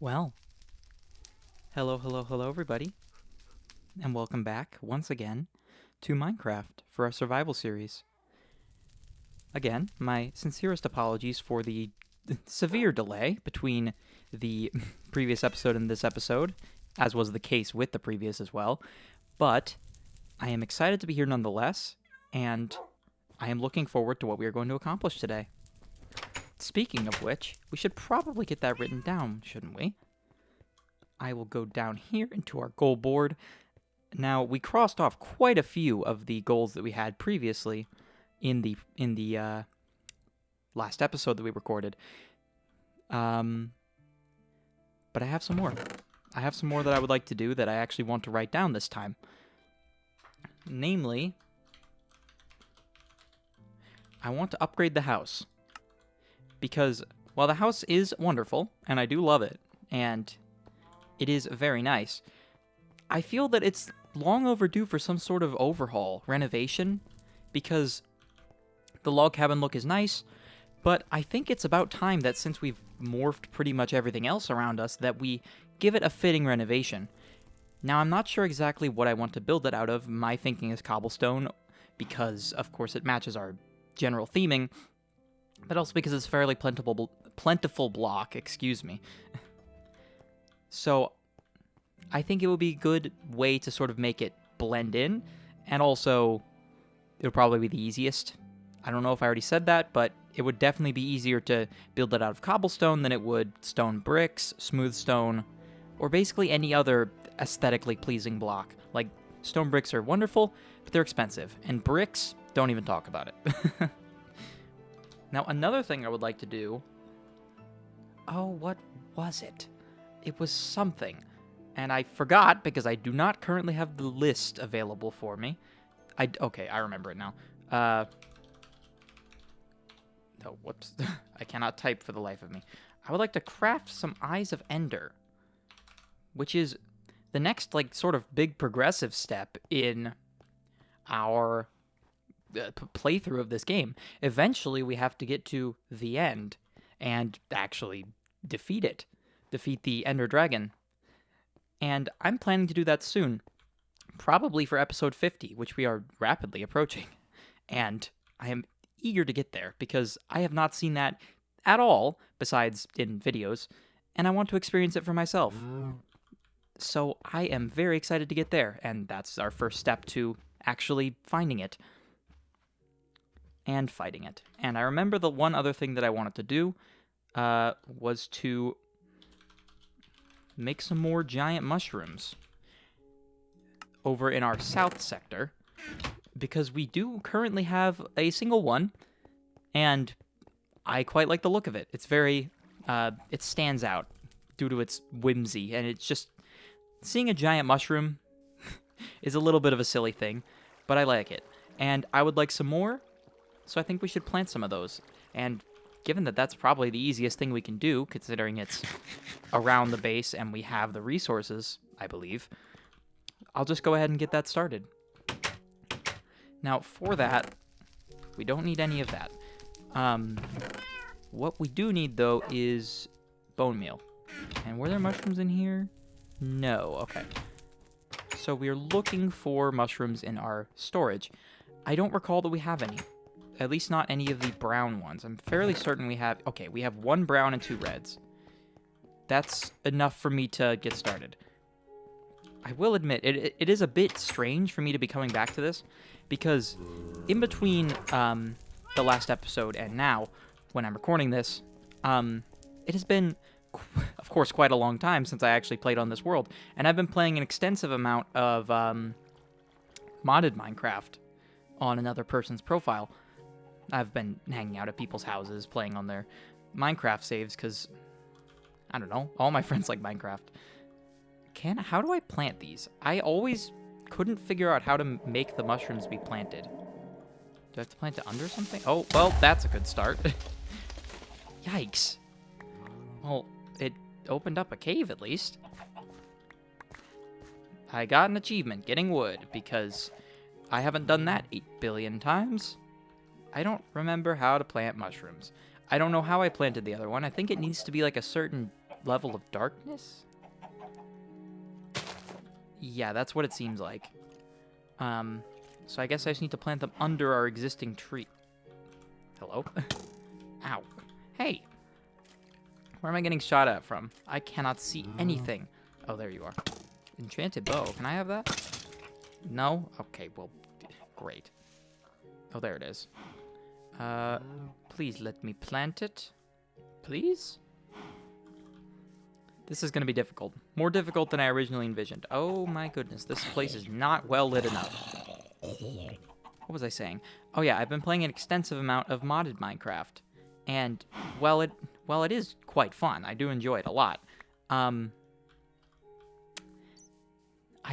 Well, hello, everybody, and welcome back once again to Minecraft for our survival series. Again, my sincerest apologies for the severe delay between the previous episode and this episode, as was the case with the previous as well, but I am excited to be here nonetheless, and I am looking forward to what we are going to accomplish today. Speaking of which, we should probably get that written down, shouldn't we? I will go down here into our goal board. Now, we crossed off quite a few of the goals that we had previously in the last episode that we recorded. But I have some more. I have some more that I would like to do that I actually want to write down this time. Namely, I want to upgrade the house. Because while the house is wonderful, and I do love it, and it is very nice, I feel that it's long overdue for some sort of overhaul, renovation, because the log cabin look is nice, but I think it's about time that since we've morphed pretty much everything else around us, that we give it a fitting renovation. Now, I'm not sure exactly what I want to build it out of. My thinking is cobblestone, because, of course, it matches our general theming, but also because it's fairly plentiful block, excuse me. So, I think it would be a good way to sort of make it blend in, and also, it would probably be the easiest. I don't know if I already said that, but it would definitely be easier to build it out of cobblestone than it would stone bricks, smooth stone, or basically any other aesthetically pleasing block. Like, stone bricks are wonderful, but they're expensive, and bricks, don't even talk about it. Now, another thing I would like to do... Oh, what was it? It was something. And I forgot because I do not currently have the list available for me. Okay, I remember it now. Oh, whoops. I cannot type for the life of me. I would like to craft some Eyes of Ender, which is the next, like, sort of big progressive step in our playthrough of this game. Eventually, we have to get to the end and actually defeat it. Defeat the Ender Dragon. And I'm planning to do that soon. Probably for episode 50, which we are rapidly approaching. And I am eager to get there because I have not seen that at all, besides in videos, and I want to experience it for myself. So I am very excited to get there, and that's our first step to actually finding it and fighting it. And I remember the one other thing that I wanted to do was to make some more giant mushrooms over in our south sector, because we do currently have a single one, and I quite like the look of it. It's very, it stands out due to its whimsy, and it's just, seeing a giant mushroom is a little bit of a silly thing, but I like it. And I would like some more, so I think we should plant some of those. And given that that's probably the easiest thing we can do, considering it's around the base and we have the resources, I believe, I'll just go ahead and get that started. Now, for that, we don't need any of that. What we do need, though, is bone meal. And were there mushrooms in here? No. Okay. So we're looking for mushrooms in our storage. I don't recall that we have any. At least not any of the brown ones. I'm fairly certain we have... Okay, we have 1 brown and 2 reds. That's enough for me to get started. I will admit, it is a bit strange for me to be coming back to this, because in between the last episode and now, when I'm recording this, it has been, of course, quite a long time since I actually played on this world, and I've been playing an extensive amount of modded Minecraft on another person's profile. I've been hanging out at people's houses, playing on their Minecraft saves, because, I don't know, all my friends like Minecraft. How do I plant these? I always couldn't figure out how to make the mushrooms be planted. Do I have to plant it under something? Oh, well, that's a good start. Yikes. Well, it opened up a cave at least. I got an achievement, getting wood, because I haven't done that 8 billion times. I don't remember how to plant mushrooms. I don't know how I planted the other one. I think it needs to be like a certain level of darkness? Yeah, that's what it seems like. So I guess I just need to plant them under our existing tree. Hello? Ow. Hey! Where am I getting shot at from? I cannot see anything. Oh, there you are. Enchanted bow. Can I have that? No? Okay, well, great. Oh, there it is. Please let me plant it. Please? This is going to be difficult. More difficult than I originally envisioned. Oh my goodness, this place is not well lit enough. What was I saying? Oh yeah, I've been playing an extensive amount of modded Minecraft. And, well, it is quite fun. I do enjoy it a lot. I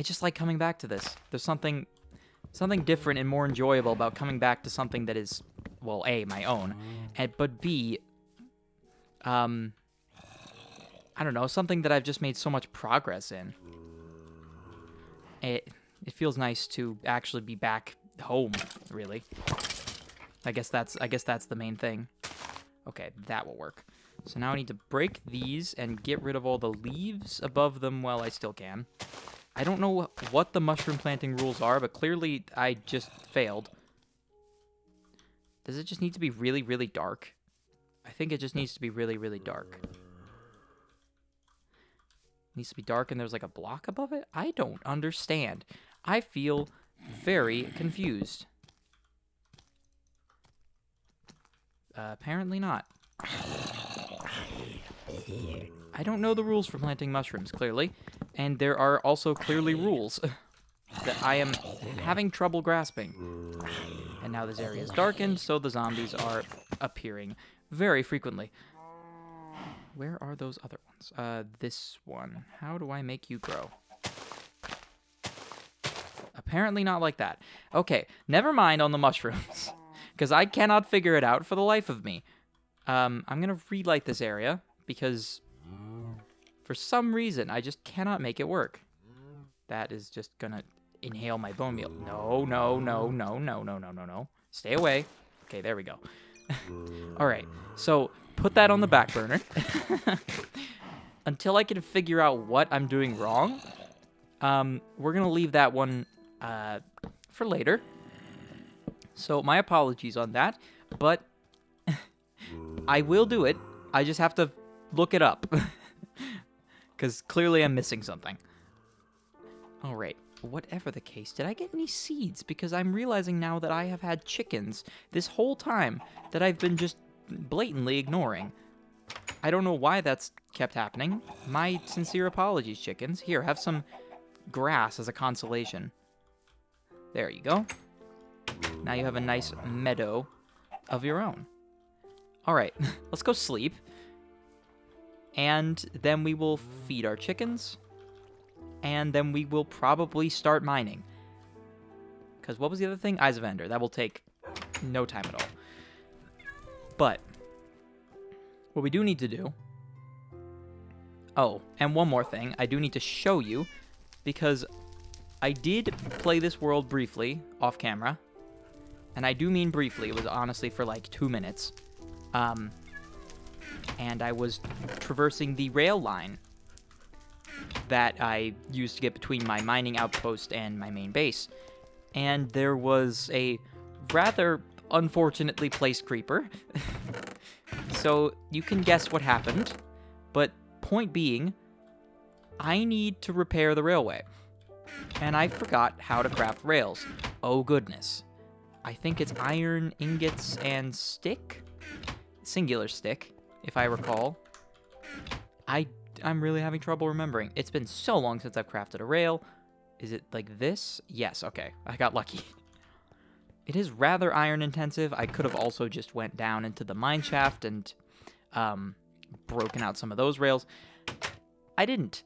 just like coming back to this. There's something different and more enjoyable about coming back to something that is, well, A, my own, but B, I don't know, something that I've just made so much progress in. It feels nice to actually be back home, really. I guess that's the main thing. Okay, that will work. So now I need to break these and get rid of all the leaves above them while I still can. I don't know what the mushroom planting rules are, but clearly I just failed. Does it just need to be really, really dark? I think it just needs to be really, really dark. Needs to be dark and there's like a block above it? I don't understand. I feel very confused. Apparently not. I don't know the rules for planting mushrooms, clearly. And there are also clearly rules that I am having trouble grasping. And now this area is darkened, so the zombies are appearing very frequently. Where are those other ones? This one. How do I make you grow? Apparently not like that. Okay, never mind on the mushrooms. Because I cannot figure it out for the life of me. I'm going to relight this area, because for some reason, I just cannot make it work. That is just going to inhale my bone meal. No, no, no, no, no, no, no, no, no. Stay away. Okay, there we go. All right, so put that on the back burner. Until I can figure out what I'm doing wrong, we're going to leave that one for later. So my apologies on that, but I will do it. I just have to look it up. Because clearly I'm missing something. All right. Whatever the case, did I get any seeds? Because I'm realizing now that I have had chickens this whole time that I've been just blatantly ignoring. I don't know why that's kept happening. My sincere apologies, chickens. Here, have some grass as a consolation. There you go. Now you have a nice meadow of your own. All right, let's go sleep. And then we will feed our chickens. And then we will probably start mining. Because what was the other thing? Eyes of Ender. That will take no time at all. But what we do need to do... Oh, and one more thing. I do need to show you. Because I did play this world briefly off camera. And I do mean briefly. It was honestly for like 2 minutes. And I was traversing the rail line that I used to get between my mining outpost and my main base. And there was a rather unfortunately placed creeper. So you can guess what happened. But point being, I need to repair the railway. And I forgot how to craft rails. Oh goodness. I think it's iron ingots and stick? Singular stick, if I recall. I'm really having trouble remembering. It's been so long since I've crafted a rail. Is it like this? Yes, okay. I got lucky. It is rather iron intensive. I could have also just went down into the mine shaft and broken out some of those rails. I didn't.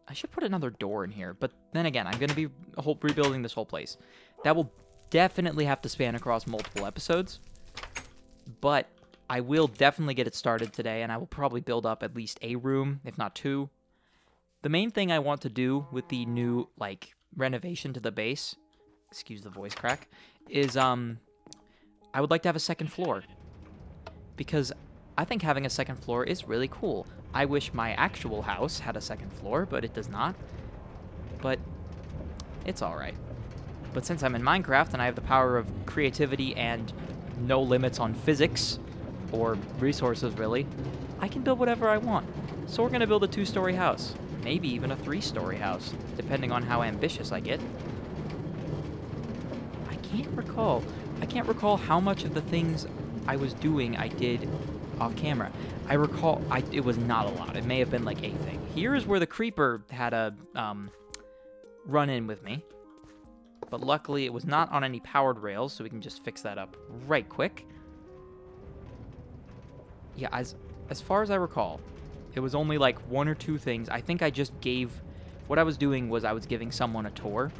I should put another door in here, but then again, I'm going to be rebuilding this whole place. That will definitely have to span across multiple episodes, but I will definitely get it started today, and I will probably build up at least a room, if not 2. The main thing I want to do with the new, like, renovation to the base, excuse the voice crack, is, I would like to have a second floor. Because I think having a second floor is really cool. I wish my actual house had a second floor, but it does not. But it's alright. But since I'm in Minecraft and I have the power of creativity and no limits on physics, or resources really, I can build whatever I want. So we're going to build a 2-story house. Maybe even a 3-story house, depending on how ambitious I get. I can't recall how much of the things I was doing I did off camera. I recall it was not a lot. It may have been like a thing. Here's where the creeper had a run in with me. But luckily it was not on any powered rails, so we can just fix that up right quick. Yeah, as far as I recall, it was only like 1 or 2 things. I think I just what I was doing was I was giving someone a tour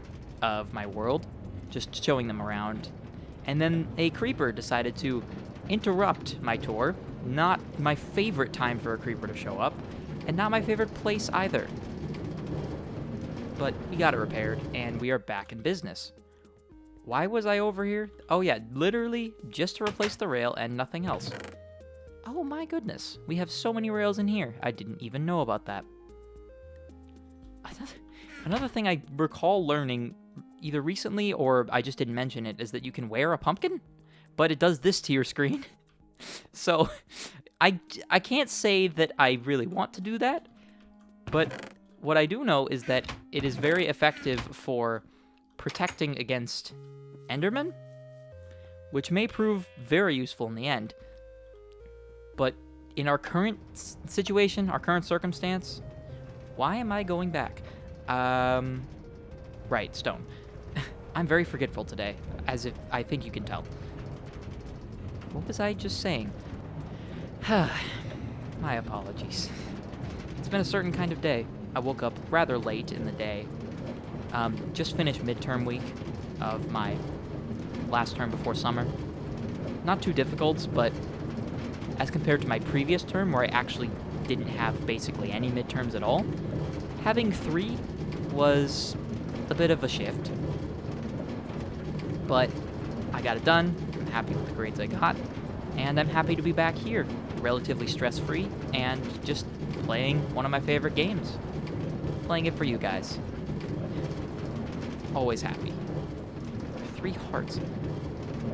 of my world, just showing them around. And then a creeper decided to interrupt my tour. Not my favorite time for a creeper to show up, and not my favorite place either. But we got it repaired, and we are back in business. Why was I over here? Oh yeah, literally just to replace the rail and nothing else. Oh my goodness, we have so many rails in here. I didn't even know about that. Another thing I recall learning, either recently or I just didn't mention it, is that you can wear a pumpkin, but it does this to your screen. So I can't say that I really want to do that, but what I do know is that it is very effective for protecting against Endermen, which may prove very useful in the end. But in our current situation, our current circumstance, why am I going back? Right, stone. I'm very forgetful today, as if I think you can tell. What was I just saying? My apologies. It's been a certain kind of day. I woke up rather late in the day. Just finished midterm week of my last term before summer. Not too difficult, but as compared to my previous term where I actually didn't have basically any midterms at all, having 3 was a bit of a shift. But I got it done. I'm happy with the grades I got, and I'm happy to be back here, relatively stress-free, and just playing one of my favorite games. Playing it for you guys. Always happy. 3 hearts.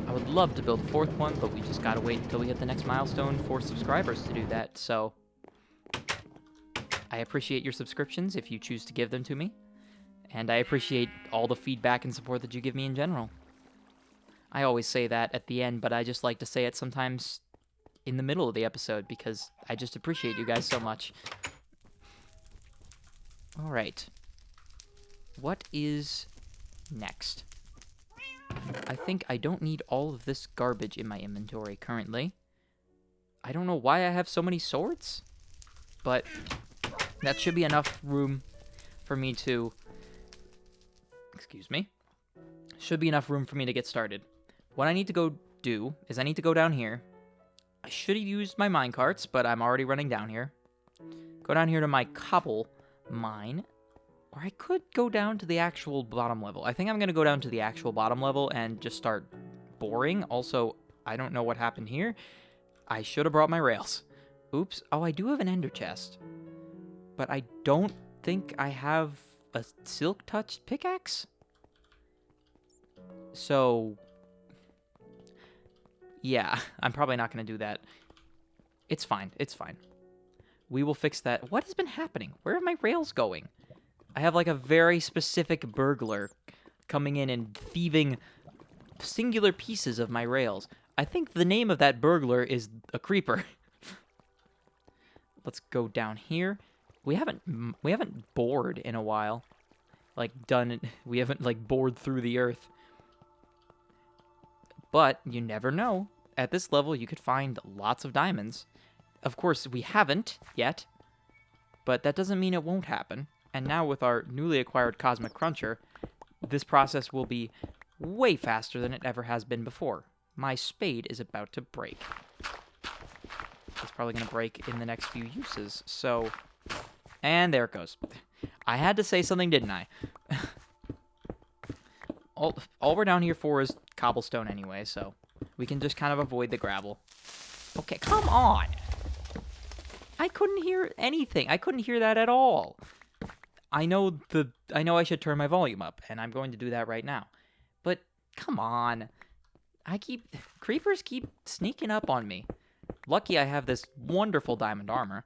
I would love to build a 4th one, but we just gotta wait until we hit the next milestone for subscribers to do that, so I appreciate your subscriptions if you choose to give them to me, and I appreciate all the feedback and support that you give me in general. I always say that at the end, but I just like to say it sometimes in the middle of the episode because I just appreciate you guys so much. Alright. What is next? I think I don't need all of this garbage in my inventory currently. I don't know why I have so many swords, but that should be enough room for me to... Excuse me. Should be enough room for me to get started. What I need to go do is I need to go down here. I should have used my minecarts, but I'm already running down here. Go down here to my cobble mine. Or I could go down to the actual bottom level. I think I'm going to go down to the actual bottom level and just start boring. Also, I don't know what happened here. I should have brought my rails. Oops. Oh, I do have an ender chest. But I don't think I have a silk-touched pickaxe. So, yeah, I'm probably not going to do that. It's fine. It's fine. We will fix that. What has been happening? Where are my rails going? I have like a very specific burglar coming in and thieving singular pieces of my rails. I think the name of that burglar is a creeper. Let's go down here. We haven't bored in a while. We haven't like bored through the earth. But you never know. At this level, you could find lots of diamonds. Of course, we haven't yet, but that doesn't mean it won't happen. And now with our newly acquired Cosmic Cruncher, this process will be way faster than it ever has been before. My spade is about to break. It's probably going to break in the next few uses, so... And there it goes. I had to say something, didn't I? All we're down here for is cobblestone anyway, so we can just kind of avoid the gravel. Okay, come on! I couldn't hear anything. I couldn't hear that at all. I know I should turn my volume up, and I'm going to do that right now. But come on. Creepers keep sneaking up on me. Lucky I have this wonderful diamond armor.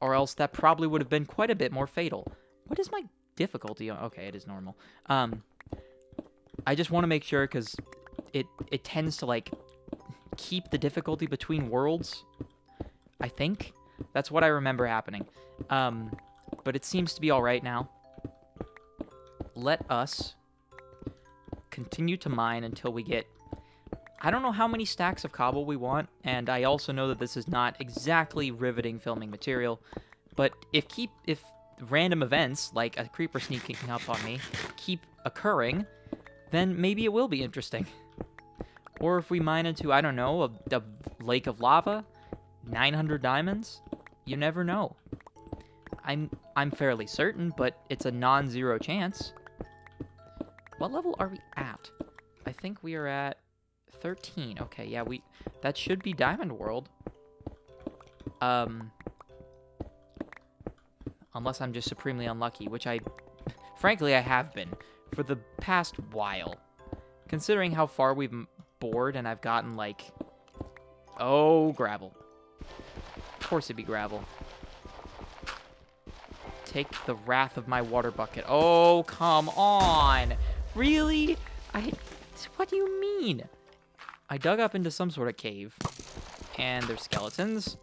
Or else that probably would have been quite a bit more fatal. What is my difficulty? Okay, it is normal. I just want to make sure because it tends to like keep the difficulty between worlds. I think that's what I remember happening. But it seems to be all right now. Let us continue to mine until we get... I don't know how many stacks of cobble we want, and I also know that this is not exactly riveting filming material, but if random events, like a creeper sneaking up on me, keep occurring, then maybe it will be interesting. Or if we mine into, I don't know, a lake of lava, 900 diamonds, you never know. I'm fairly certain, but it's a non-zero chance. What level are we at? I think we are at 13. Okay, yeah, that should be Diamond World. Unless I'm just supremely unlucky, which frankly, I have been for the past while. Considering how far we've bored and I've gotten, like... Oh, gravel. Of course it'd be gravel. Take the wrath of my water bucket. Oh, come on. Really? What do you mean? I dug up into some sort of cave. And there's skeletons.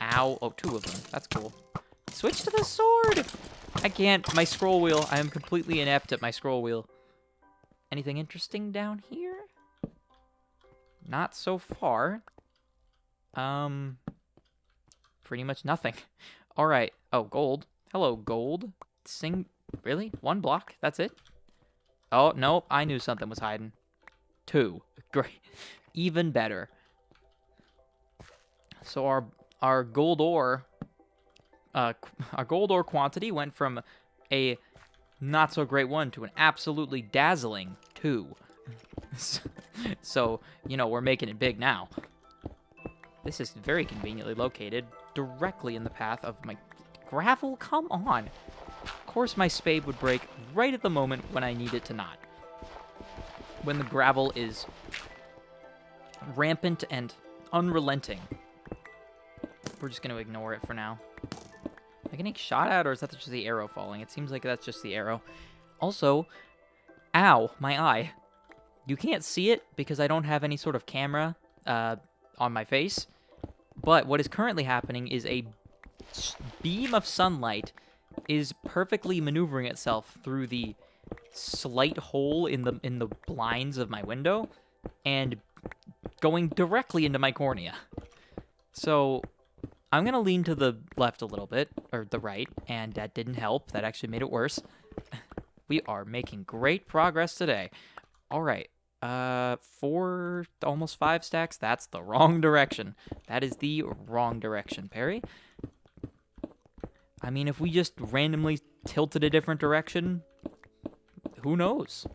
Ow. Oh, 2 of them. That's cool. Switch to the sword. I can't. My scroll wheel. I am completely inept at my scroll wheel. Anything interesting down here? Not so far. Pretty much nothing. All right. Oh, gold. Hello, gold. Really? 1 block? That's it? Oh, no. I knew something was hiding. 2. Great. Even better. So our gold ore quantity went from a not so great 1 to an absolutely dazzling 2. So, we're making it big now. This is very conveniently located directly in the path of my gravel. Come on. Of course my spade would break right at the moment when I need it to not. When the gravel is rampant and unrelenting. We're just going to ignore it for now. Am I getting shot at, or is that just the arrow falling? It seems like that's just the arrow. Also, ow, my eye. You can't see it because I don't have any sort of camera on my face. But what is currently happening is a beam of sunlight is perfectly maneuvering itself through the slight hole in the blinds of my window and going directly into my cornea. So I'm going to lean to the left a little bit, or the right, and that didn't help. That actually made it worse. We are making great progress today. All right. 4, almost 5 stacks. That's the wrong direction. That is the wrong direction, Perry. I mean, if we just randomly tilted a different direction, who knows?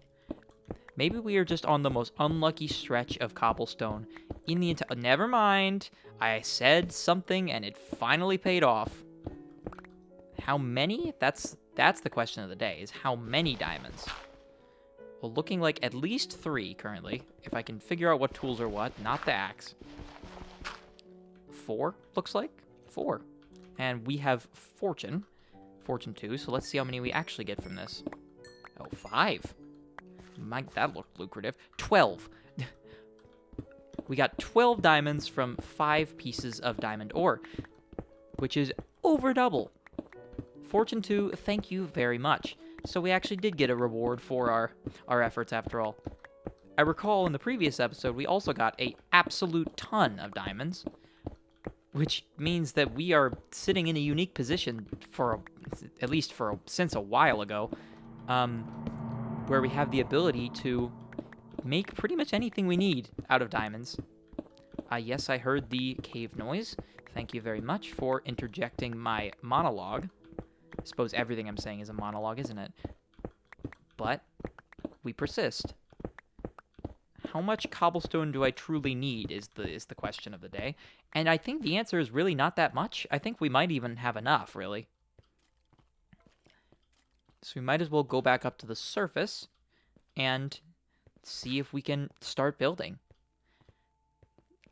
Maybe we are just on the most unlucky stretch of cobblestone in the entire... Never mind. I said something and it finally paid off. How many? That's the question of the day, is how many diamonds? Well, looking like at least 3 currently, if I can figure out what tools are what, not the axe. 4, looks like. 4. And we have Fortune 2, so let's see how many we actually get from this. Oh, 5. That looked lucrative. 12. We got 12 diamonds from 5 pieces of diamond ore, which is over double. Fortune 2, thank you very much. So we actually did get a reward for our efforts after all. I recall in the previous episode, we also got an absolute ton of diamonds, which means that we are sitting in a unique position since a while ago, where we have the ability to make pretty much anything we need out of diamonds. Yes, I heard the cave noise. Thank you very much for interjecting my monologue. I suppose everything I'm saying is a monologue, isn't it? But we persist. how much cobblestone do I truly need is the question of the day. And I think the answer is really not that much. I think we might even have enough, really. So we might as well go back up to the surface and see if we can start building.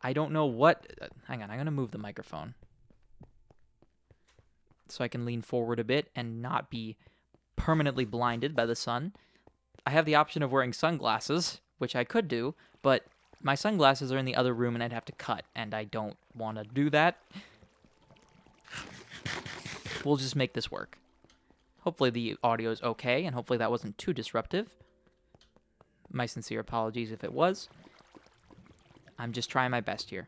I don't know what... hang on, I'm going to move the microphone so I can lean forward a bit and not be permanently blinded by the sun. I have the option of wearing sunglasses, which I could do, but my sunglasses are in the other room and I'd have to cut, and I don't want to do that. We'll just make this work. Hopefully the audio is okay, and hopefully that wasn't too disruptive. My sincere apologies if it was. I'm just trying my best here.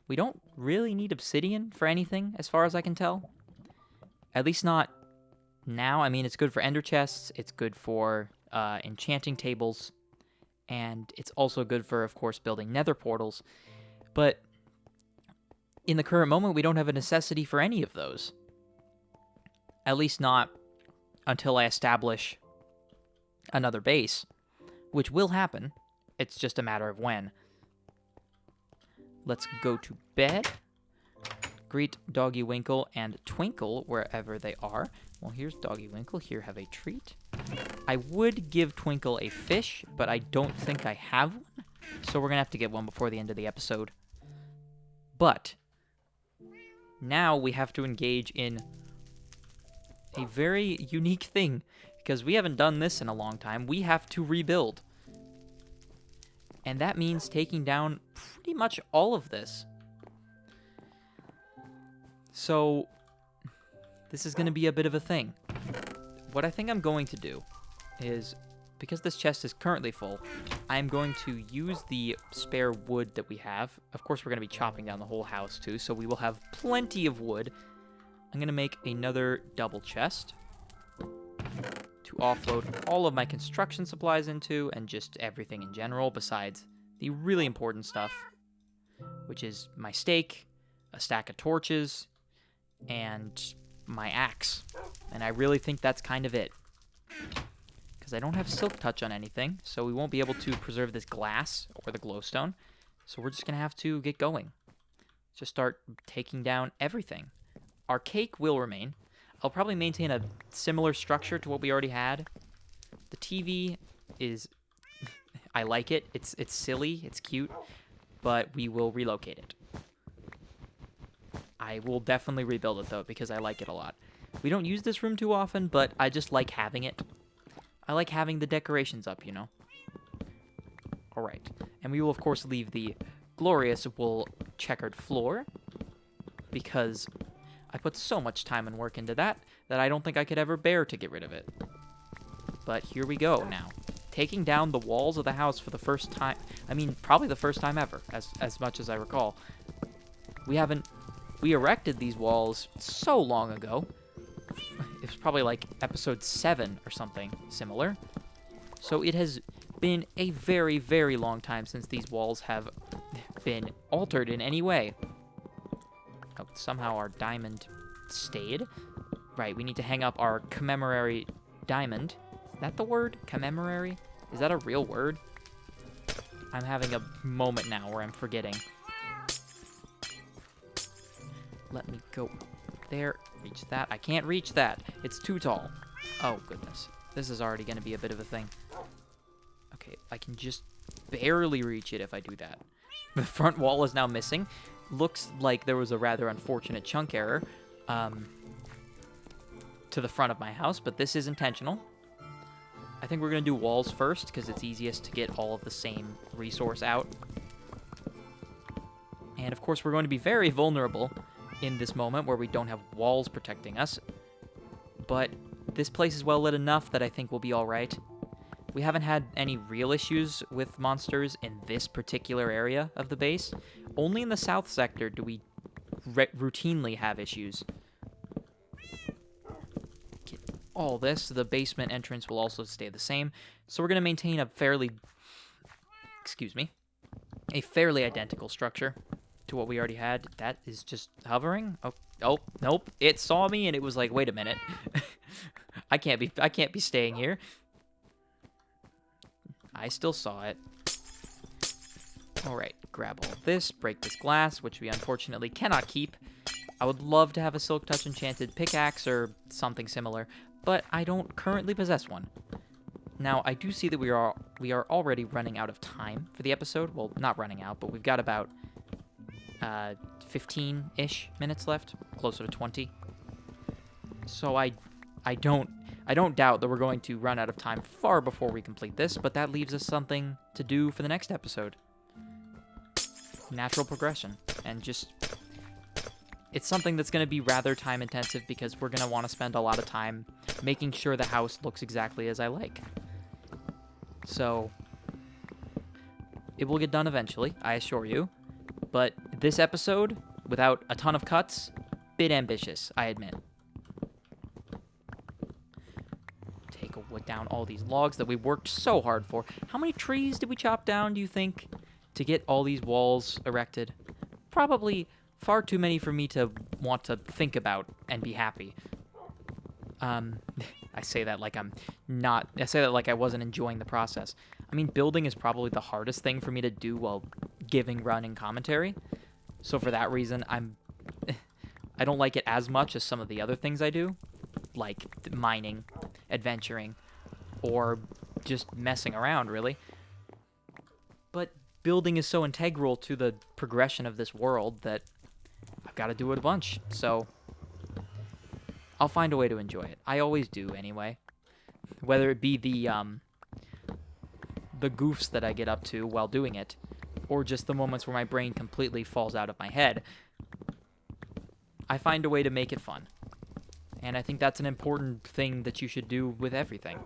We don't really need obsidian for anything, as far as I can tell. At least not now. I mean, it's good for ender chests, it's good for enchanting tables, and it's also good for, of course, building nether portals. But in the current moment, we don't have a necessity for any of those. At least not until I establish another base, which will happen. It's just a matter of when. Let's go to bed. Greet Doggy Winkle and Twinkle wherever they are. Well, here's Doggy Winkle. Here, have a treat. I would give Twinkle a fish, but I don't think I have one. So we're going to have to get one before the end of the episode. But now we have to engage in a very unique thing, because we haven't done this in a long time. We have to rebuild. And that means taking down pretty much all of this. So this is going to be a bit of a thing. What I think I'm going to do is, because this chest is currently full, I'm going to use the spare wood that we have. Of course, we're going to be chopping down the whole house too, so we will have plenty of wood. I'm going to make another double chest to offload all of my construction supplies into, and just everything in general besides the really important stuff, which is my stake, a stack of torches, and my axe. And I really think that's kind of it, because I don't have silk touch on anything, so we won't be able to preserve this glass or the glowstone. So we're just going to have to get going. Just start taking down everything. Our cake will remain. I'll probably maintain a similar structure to what we already had. The TV is... I like it. It's silly. It's cute. But we will relocate it. I will definitely rebuild it, though, because I like it a lot. We don't use this room too often, but I just like having it. I like having the decorations up, you know? Alright. And we will, of course, leave the glorious wool checkered floor, because I put so much time and work into that I don't think I could ever bear to get rid of it. But here we go now. Taking down the walls of the house for the first time. I mean, probably the first time ever, as much as I recall. We erected these walls so long ago. It was probably like episode 7 or something similar. So it has been a very, very long time since these walls have been altered in any way. Oh, somehow our diamond stayed. Right, we need to hang up our commemorary diamond. Is that the word? Commemorary? Is that a real word? I'm having a moment now where I'm forgetting. Let me go there. Reach that. I can't reach that. It's too tall. Oh, goodness. This is already going to be a bit of a thing. Okay, I can just barely reach it if I do that. The front wall is now missing. Looks like there was a rather unfortunate chunk error to the front of my house, but this is intentional. I think we're going to do walls first, because it's easiest to get all of the same resource out. And, of course, we're going to be very vulnerable in this moment where we don't have walls protecting us. But this place is well lit enough that I think we'll be all right. We haven't had any real issues with monsters in this particular area of the base. Only in the south sector do we routinely have issues. Get all this. The basement entrance will also stay the same. So we're going to maintain a fairly identical structure to what we already had. That is just hovering. Oh, nope. It saw me and it was like, wait a minute. I can't be staying here. I still saw it. Alright, grab all this, break this glass, which we unfortunately cannot keep. I would love to have a Silk Touch enchanted pickaxe or something similar, but I don't currently possess one. Now, I do see that we are already running out of time for the episode. Well, not running out, but we've got about 15-ish minutes left, closer to 20. So I don't doubt that we're going to run out of time far before we complete this, but that leaves us something to do for the next episode. Natural progression, and just it's something that's going to be rather time intensive because we're going to want to spend a lot of time making sure the house looks exactly as I like. So it will get done eventually, I assure you. But this episode, without a ton of cuts, bit ambitious, I admit. Take down all these logs that we worked so hard for. How many trees did we chop down, do you think, to get all these walls erected? Probably far too many for me to want to think about and be happy. I say that like I say that like I wasn't enjoying the process. I mean, building is probably the hardest thing for me to do while giving running commentary. So for that reason, I don't like it as much as some of the other things I do, like mining, adventuring, or just messing around, really. But building is so integral to the progression of this world that I've got to do it a bunch, so I'll find a way to enjoy it. I always do, anyway. Whether it be the goofs that I get up to while doing it, or just the moments where my brain completely falls out of my head, I find a way to make it fun. And I think that's an important thing that you should do with everything.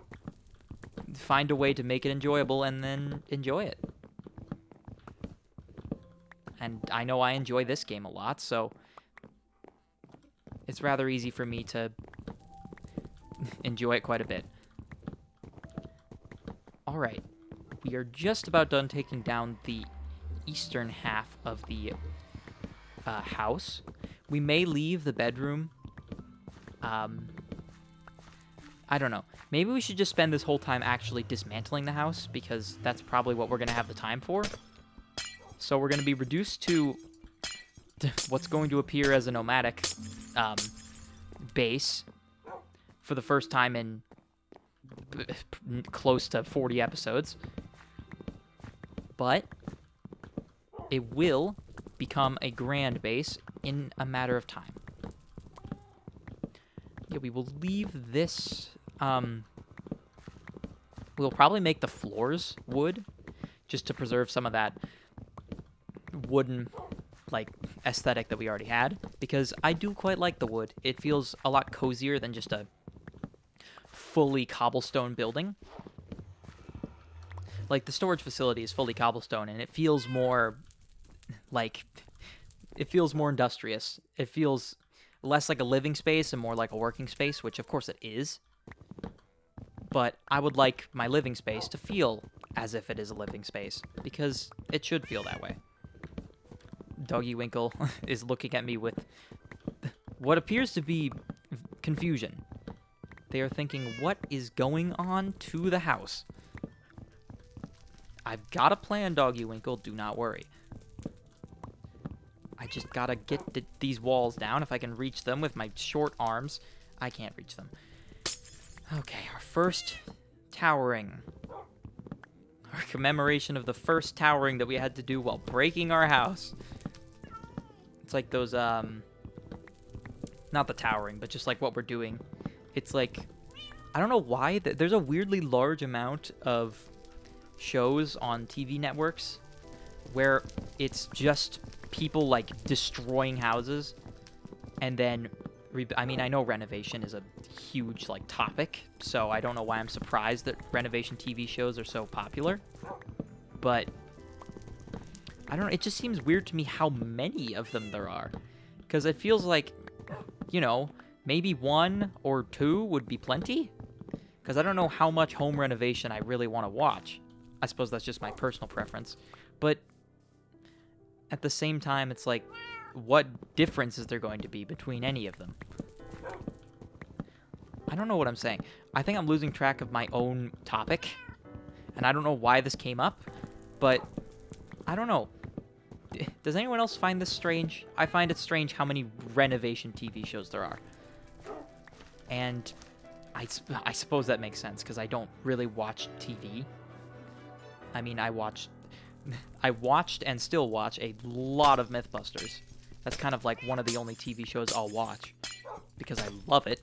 Find a way to make it enjoyable and then enjoy it. And I know I enjoy this game a lot, so it's rather easy for me to enjoy it quite a bit. Alright, we are just about done taking down the eastern half of the house. We may leave the bedroom. I don't know. Maybe we should just spend this whole time actually dismantling the house, because that's probably what we're going to have the time for. So we're going to be reduced to what's going to appear as a nomadic base for the first time in close to 40 episodes. But it will become a grand base in a matter of time. Yeah, we will leave this... we'll probably make the floors wood, just to preserve some of that wooden, like, aesthetic that we already had, because I do quite like the wood. It feels a lot cozier than just a fully cobblestone building. Like, the storage facility is fully cobblestone, and it feels more, like, it feels more industrious. It feels less like a living space and more like a working space, which of course it is. But I would like my living space to feel as if it is a living space, because it should feel that way. Doggy Winkle is looking at me with what appears to be confusion. They are thinking, what is going on to the house? I've got a plan, Doggy Winkle, do not worry. I just gotta get these walls down. If I can reach them with my short arms. I can't reach them. Okay, our first towering. Our commemoration of the first towering that we had to do while breaking our house. It's like those, not the towering, but just like what we're doing. It's like, I don't know why, there's a weirdly large amount of shows on TV networks where it's just people, like, destroying houses, and then, I mean, I know renovation is a huge, like, topic, so I don't know why I'm surprised that renovation TV shows are so popular, but I don't know, it just seems weird to me how many of them there are, because it feels like, you know, maybe one or two would be plenty, because I don't know how much home renovation I really want to watch. I suppose that's just my personal preference, but at the same time, it's like, what difference is there going to be between any of them? I don't know what I'm saying. I think I'm losing track of my own topic, and I don't know why this came up, but I don't know. Does anyone else find this strange? I find it strange how many renovation TV shows there are. And I suppose that makes sense, because I don't really watch TV. I mean, I watched and still watch a lot of Mythbusters. That's kind of like one of the only TV shows I'll watch, because I love it.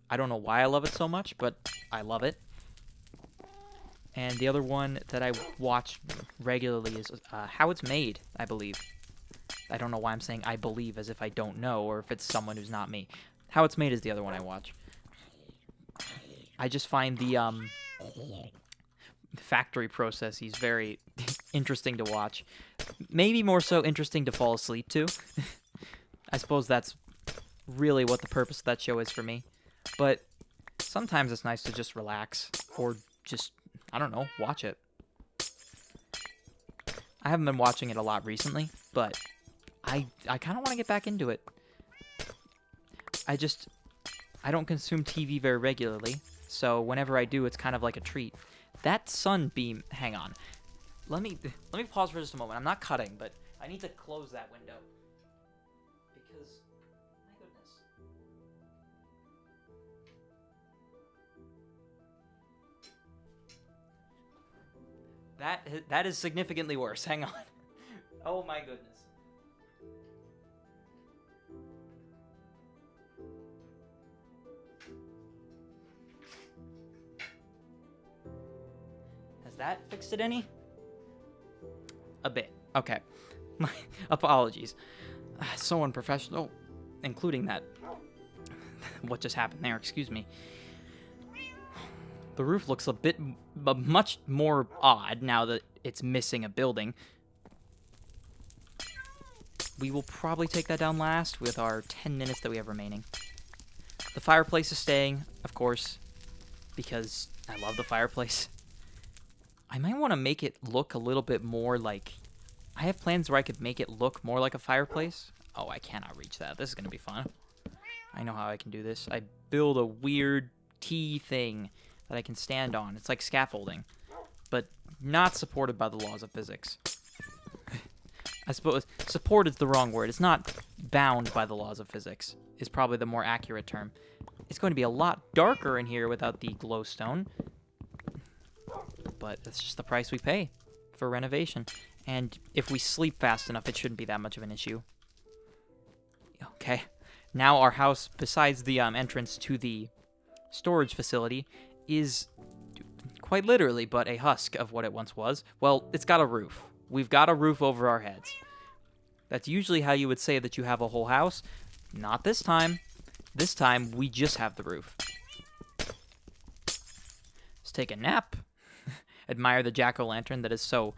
I don't know why I love it so much, but I love it. And the other one that I watch regularly is How It's Made, I believe. I don't know why I'm saying I believe as if I don't know, or if it's someone who's not me. How It's Made is the other one I watch. I just find the factory processes very interesting to watch. Maybe more so interesting to fall asleep to. I suppose that's really what the purpose of that show is for me. But sometimes it's nice to just relax, or just, I don't know, watch it. I haven't been watching it a lot recently, but I kind of want to get back into it. I don't consume TV very regularly, so whenever I do, it's kind of like a treat. That sunbeam, hang on. Let me pause for just a moment. I'm not cutting, but I need to close that window. Because, my goodness. That is significantly worse. Hang on. Oh my goodness. Has that fixed it any? A bit. Okay. My apologies. So unprofessional, including that. What just happened there? Excuse me. The roof looks much more odd now that it's missing a building. We will probably take that down last with our 10 minutes that we have remaining. The fireplace is staying, of course, because I love the fireplace. I might want to make it look a little bit more like... I have plans where I could make it look more like a fireplace. Oh, I cannot reach that. This is going to be fun. I know how I can do this. I build a weird T thing that I can stand on. It's like scaffolding, but not supported by the laws of physics. I suppose support is the wrong word. It's not bound by the laws of physics, is probably the more accurate term. It's going to be a lot darker in here without the glowstone, but that's just the price we pay for renovation. And if we sleep fast enough, it shouldn't be that much of an issue. Okay. Now our house, besides the entrance to the storage facility, is quite literally but a husk of what it once was. Well, it's got a roof. We've got a roof over our heads. That's usually how you would say that you have a whole house. Not this time. This time, we just have the roof. Let's take a nap. Admire the jack-o'-lantern that is so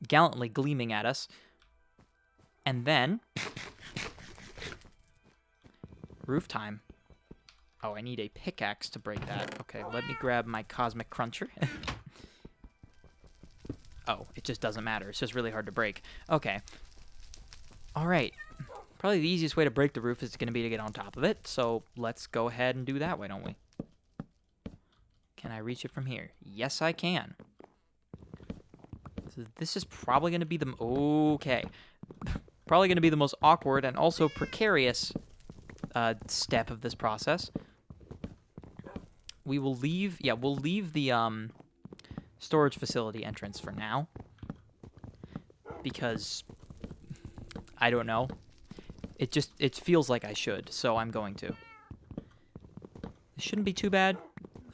gallantly gleaming at us. And then... roof time. Oh, I need a pickaxe to break that. Okay, let me grab my cosmic cruncher. Oh, it just doesn't matter. It's just really hard to break. Okay. Alright. Probably the easiest way to break the roof is going to be to get on top of it. So let's go ahead and do that, why don't we? Can I reach it from here? Yes, I can. So this is probably going to be the... Okay. Probably going to be the most awkward and also precarious step of this process. We will leave... Yeah, we'll leave the storage facility entrance for now. Because... I don't know. It feels like I should, so I'm going to. It shouldn't be too bad.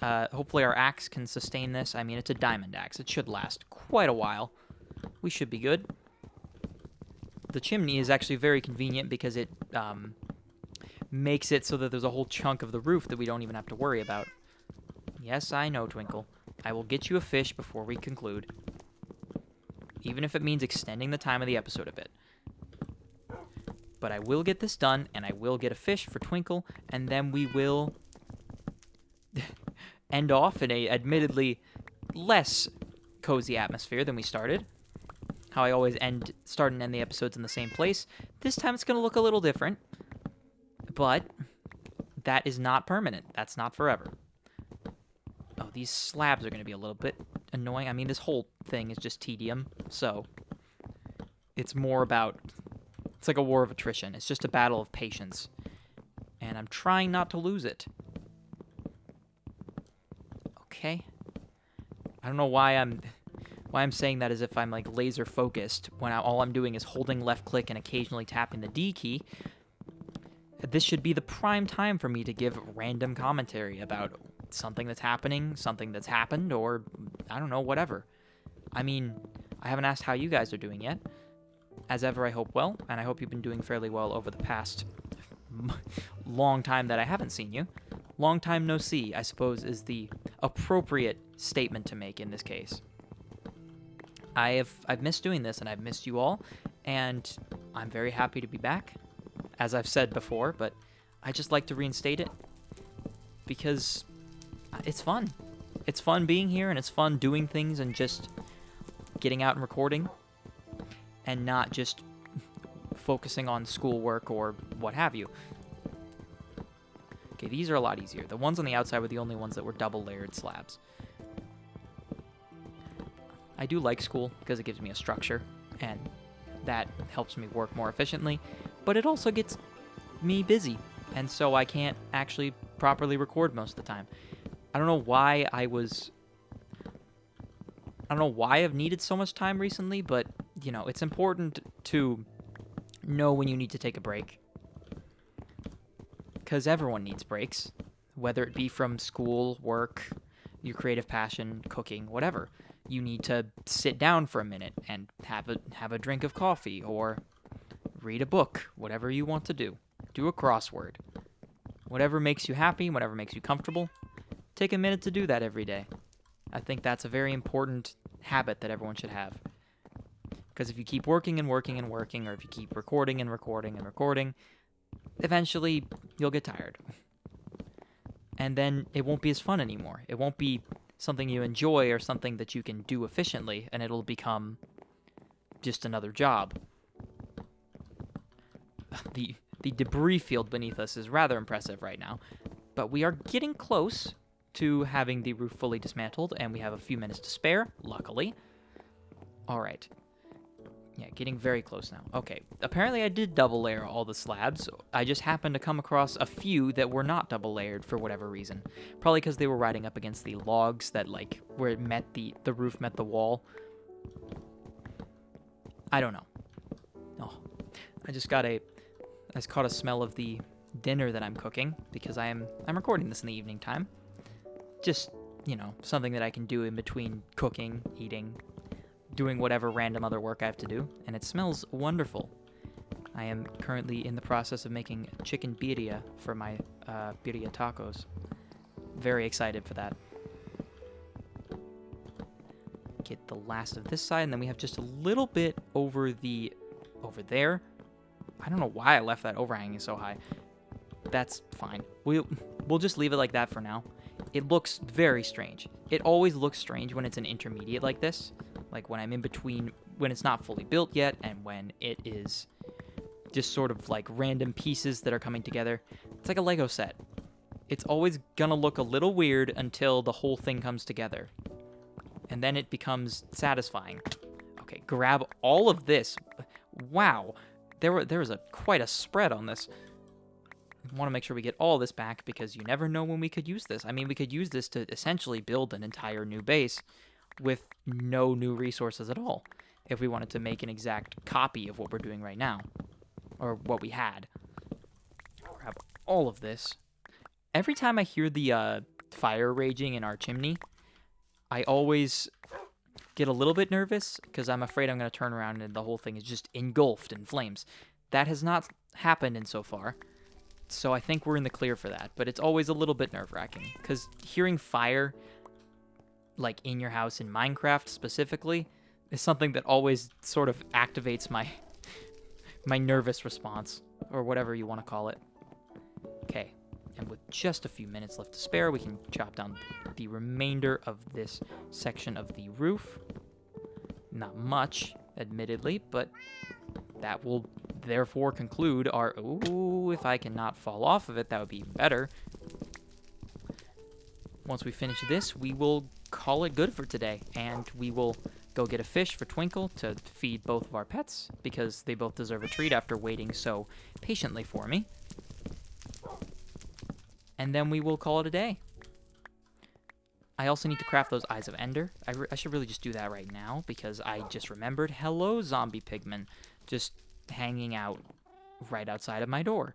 Hopefully our axe can sustain this. I mean, it's a diamond axe. It should last quite a while. We should be good. The chimney is actually very convenient because it makes it so that there's a whole chunk of the roof that we don't even have to worry about. Yes, I know, Twinkle. I will get you a fish before we conclude. Even if it means extending the time of the episode a bit. But I will get this done, and I will get a fish for Twinkle, and then we will end off in a admittedly less cozy atmosphere than we started. How I always start and end the episodes in the same place. This time it's going to look a little different, but that is not permanent. That's not forever. Oh, these slabs are going to be a little bit annoying. I mean, this whole thing is just tedium, so It's more about, it's like a war of attrition. It's just a battle of patience. And I'm trying not to lose it. Okay. I don't know why I'm saying that as if I'm like laser focused when all I'm doing is holding left click and occasionally tapping the D key. This should be the prime time for me to give random commentary about something that's happening, something that's happened, or I don't know, whatever. I mean, I haven't asked how you guys are doing yet. As ever, I hope well, and I hope you've been doing fairly well over the past long time that I haven't seen you. Long time no see, I suppose, is the appropriate statement to make in this case. I've missed doing this, and I've missed you all, and I'm very happy to be back, as I've said before, but I just like to reinstate it because it's fun. It's fun being here, and it's fun doing things and just getting out and recording and not just focusing on schoolwork or what have you. Okay, these are a lot easier. The ones on the outside were the only ones that were double-layered slabs. I do like school because it gives me a structure, and that helps me work more efficiently, but it also gets me busy, and so I can't actually properly record most of the time. I don't know why I've needed so much time recently, but, you know, it's important to know when you need to take a break. Because everyone needs breaks, whether it be from school, work, your creative passion, cooking, whatever. You need to sit down for a minute and have a drink of coffee or read a book, whatever you want to do. Do a crossword. Whatever makes you happy, whatever makes you comfortable, take a minute to do that every day. I think that's a very important habit that everyone should have. Because if you keep working and working and working, or if you keep recording and recording and recording, eventually you'll get tired. And then it won't be as fun anymore. It won't be something you enjoy or something that you can do efficiently, and it'll become just another job. The debris field beneath us is rather impressive right now, but we are getting close to having the roof fully dismantled, and we have a few minutes to spare, luckily. All right. Yeah, getting very close now. Okay, apparently I did double layer all the slabs. I just happened to come across a few that were not double layered for whatever reason. Probably because they were riding up against the logs that, like, where it met the roof met the wall. I don't know. Oh, I just caught a smell of the dinner that I'm cooking because I'm recording this in the evening time. Just, you know, something that I can do in between cooking, eating, doing whatever random other work I have to do, and it smells wonderful. I am currently in the process of making chicken birria for my birria tacos. Very excited for that. Get the last of this side, and then we have just a little bit over there. I don't know why I left that overhanging so high. That's fine. We'll just leave it like that for now. It looks very strange. It always looks strange when it's an intermediate like this. Like when I'm in between, when it's not fully built yet, and when it is just sort of like random pieces that are coming together. It's like a Lego set. It's always gonna look a little weird until the whole thing comes together. And then it becomes satisfying. Okay, grab all of this. Wow. There was quite a spread on this. I want to make sure we get all this back because you never know when we could use this. I mean, we could use this to essentially build an entire new base with no new resources at all if we wanted to make an exact copy of what we're doing right now or what we had. Grab all of this. Every time I hear the fire raging in our chimney, I always get a little bit nervous because I'm afraid I'm going to turn around and the whole thing is just engulfed in flames. That has not happened insofar. So I think we're in the clear for that, but it's always a little bit nerve-wracking because hearing fire, like in your house in Minecraft specifically, is something that always sort of activates my nervous response, or whatever you want to call it. Okay, and with just a few minutes left to spare, we can chop down the remainder of this section of the roof. Not much, admittedly, but that will therefore conclude our... Ooh, if I cannot fall off of it, that would be even better. Once we finish this, we will call it good for today, and we will go get a fish for Twinkle to feed both of our pets, because they both deserve a treat after waiting so patiently for me. And then we will call it a day. I also need to craft those Eyes of Ender. I should really just do that right now, because I just remembered, hello, zombie pigman, just hanging out right outside of my door.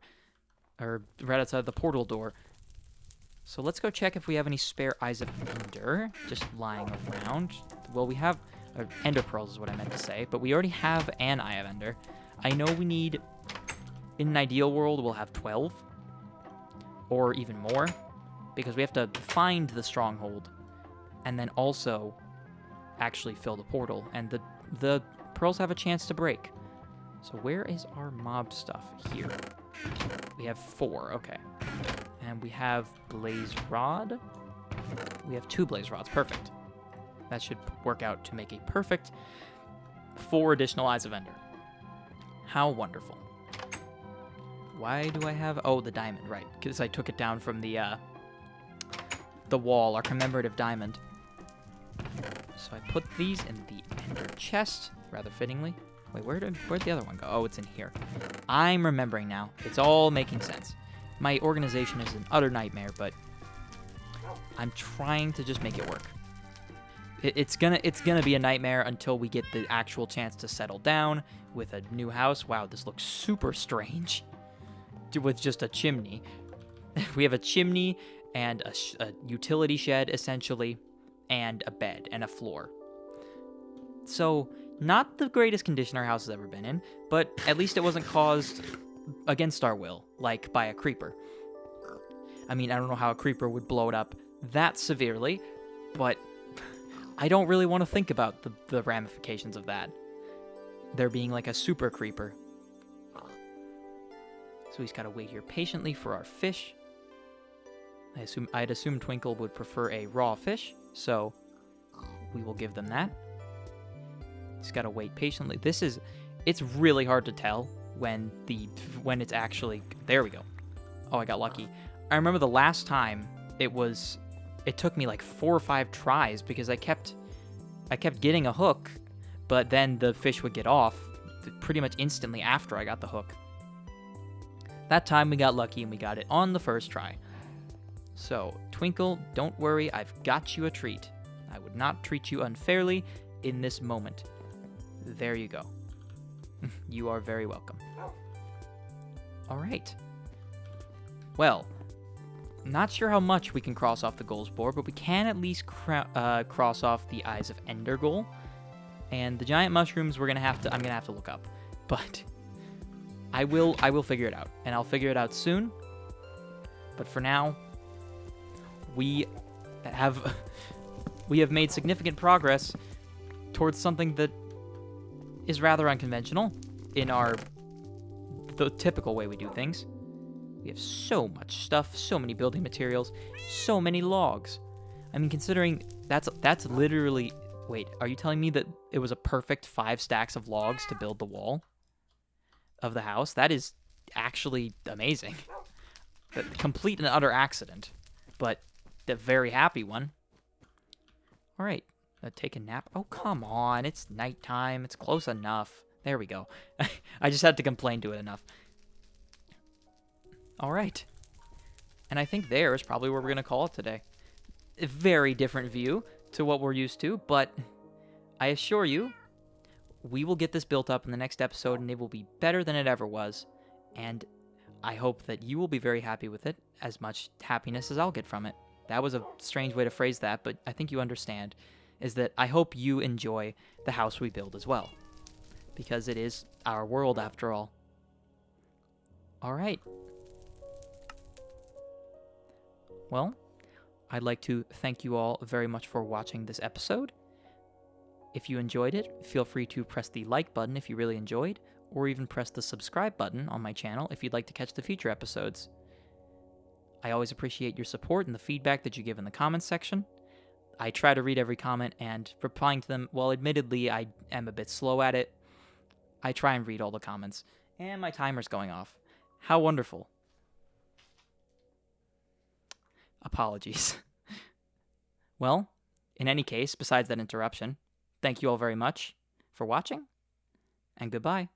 Or right outside the portal door. So let's go check if we have any spare Eyes of Ender just lying around. Well, we have Ender Pearls is what I meant to say, but we already have an Eye of Ender. I know we need, in an ideal world, we'll have 12 or even more, because we have to find the stronghold and then also actually fill the portal, and the pearls have a chance to break. So where is our mob stuff? Here. We have 4, okay. And we have Blaze Rod. We have 2 Blaze Rods, perfect. That should work out to make a perfect 4 additional Eyes of Ender. How wonderful. Why do I have... Oh, the diamond, right. Because I took it down from the wall, our commemorative diamond. So I put these in the Ender chest, rather fittingly. Wait, where'd the other one go? Oh, it's in here. I'm remembering now. It's all making sense. My organization is an utter nightmare, but I'm trying to just make it work. It's gonna be a nightmare until we get the actual chance to settle down with a new house. Wow, this looks super strange. With just a chimney. We have a chimney and a utility shed, essentially, and a bed and a floor. So, not the greatest condition our house has ever been in, but at least it wasn't caused against our will, like by a creeper. I mean, I don't know how a creeper would blow it up that severely, but I don't really want to think about the ramifications of that. There being like a super creeper. So he's got to wait here patiently for our fish. I'd assume Twinkle would prefer a raw fish, so we will give them that. He's got to wait patiently. It's really hard to tell when it's actually, there we go. Oh, I got lucky. I remember the last time it took me like 4 or 5 tries because I kept getting a hook, but then the fish would get off pretty much instantly after I got the hook. That time we got lucky and we got it on the first try. So, Twinkle, don't worry, I've got you a treat. I would not treat you unfairly in this moment. There you go. You are very welcome. All right. Well, not sure how much we can cross off the goals board, but we can at least cross off the Eyes of Ender goal. And the giant mushrooms I'm gonna have to look up. But I will figure it out, and I'll figure it out soon. But for now, we have made significant progress towards something that is rather unconventional in the typical way we do things. We have so much stuff, so many building materials, so many logs. I mean, considering that's literally... Wait, are you telling me that it was a perfect 5 stacks of logs to build the wall of the house? That is actually amazing. The complete and utter accident, but the very happy one. All right, take a nap. Oh, come on, it's nighttime. It's close enough. There we go. I just had to complain to it enough. All right. And I think there is probably where we're going to call it today. A very different view to what we're used to, but I assure you, we will get this built up in the next episode, and it will be better than it ever was. And I hope that you will be very happy with it, as much happiness as I'll get from it. That was a strange way to phrase that, but I think you understand, is that I hope you enjoy the house we build as well. Because it is our world, after all. All right. Well, I'd like to thank you all very much for watching this episode. If you enjoyed it, feel free to press the like button if you really enjoyed, or even press the subscribe button on my channel if you'd like to catch the future episodes. I always appreciate your support and the feedback that you give in the comments section. I try to read every comment and replying to them, while admittedly I am a bit slow at it. I try and read all the comments. And my timer's going off. How wonderful. Apologies. Well, in any case, besides that interruption, Thank you all very much for watching, and goodbye.